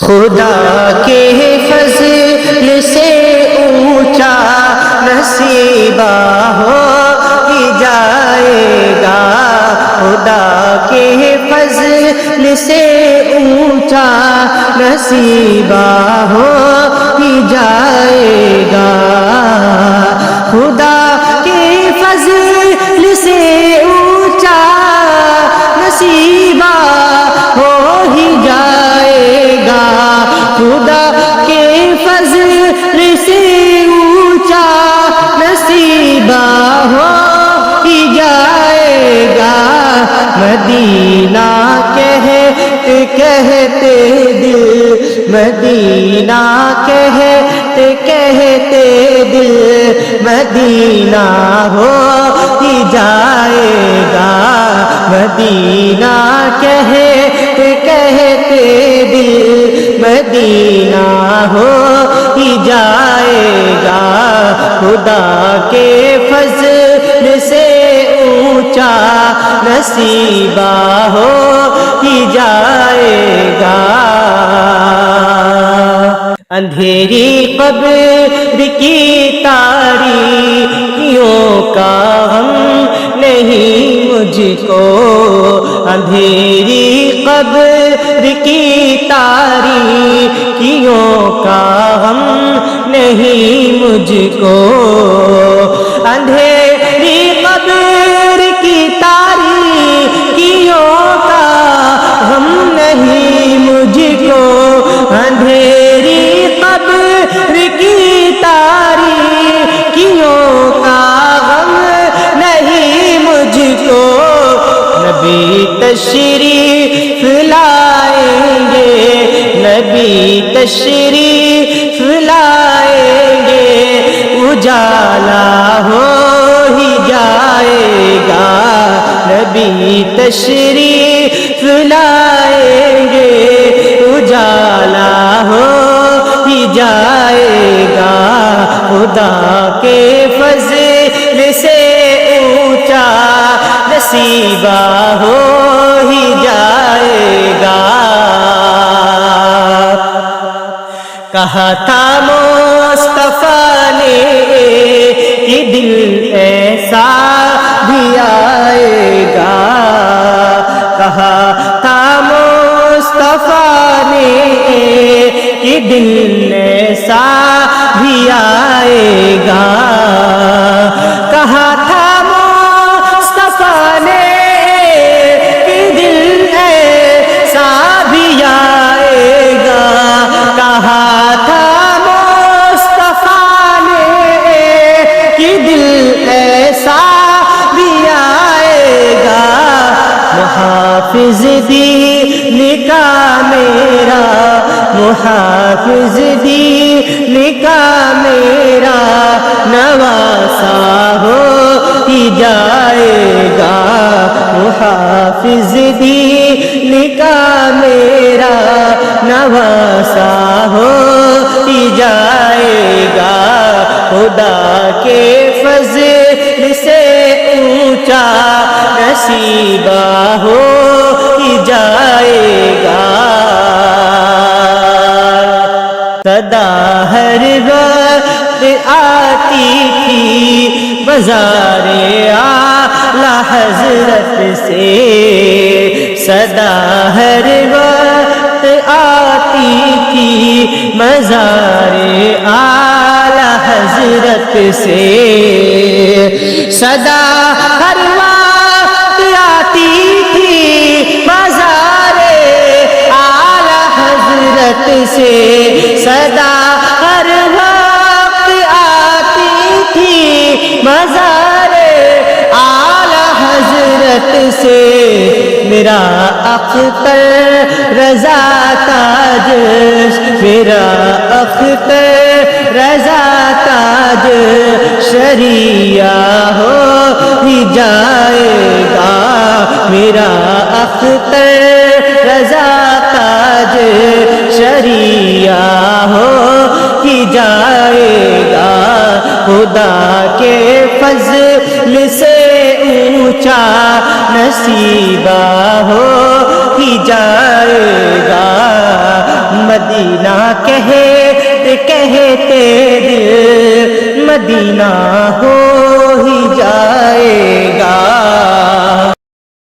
خدا کے فضل سے اونچا نصیبہ ہو ہی جائے گا، خدا کے فضل سے اونچا نصیبہ ہو ہی جائے گا، خدا کے فضل سے اونچا نصیبہ ہو ہی جائے گا، خدا کے فضل سے اونچا نصیبہ ہو ہی جائے گا، مدینہ کہتے کہتے دل، مدینہ کہتے کہتے دل مدینہ ہو ہی جائے گا، مدینہ کہتے کہتے دل مدینہ ہو ہی جائے گا، خدا کے فضل سے اونچا نصیبہ ہو ہی جائے گا، اندھیری قبر کی تاریکیوں کا غم نہیں مجھ کو، اندھیری قبر کی تاریکیوں کا غم نہیں مجھ کو، اندھیری قبر کی تاریکیوں کا غم نہیں مجھ کو، اندھیری قبر کی تاریکیوں کا غم نہیں مجھ کو، نبی تشریف لائیں گے، نبی تشریف لائیں گے، اجالا ہو ہی جائے گا، نبی تشریف لائیں گے، اجالا ہو ہی جائے گا، خدا کے فضل سے اونچا نصیبہ ہو ہی جائے گا، کہا تھا مصطفیٰ نے کہ دل ایسا بھی آئے گا، کہا تھا مصطفیٰ نے کہ دل ایسا بھی آئے گا، کہا تھا مصطفیٰ نے کہ دل ایسا بھی آئے گا، کہا تھا مصطفیٰ نے کہ دل ایسا بھی آئے گا، محافظ دین کا میرا، محافظ دین کا میرا نواسا ہو ہی جائے گا، محافظ دین کا میرا نواسا ہو ہی جائے گا، خدا کے فضل سے اونچا نصیبہ ہو ہی جائے گا، صدا ہر وقت آتی تھی بازار اعلیٰ حضرت سے، صدا ہر وقت آتی تھی مزار اعلیٰ حضرت سے، صدا ہر وقت آتی تھی مزار اعلیٰ حضرت سے، صدا ہر وقت آتی تھی مزار اعلیٰ حضرت سے، میرا اختر رضا تاج، میرا اختر رضا تاج شریعہ ہو ہی جائے گا، میرا اختر رضا تاج شریعہ ہو ہی جائے گا، خدا کے فضل سے اونچا نصیبہ ہو ہی جائے گا، مدینہ کہتے کہتے دل مدینہ ہو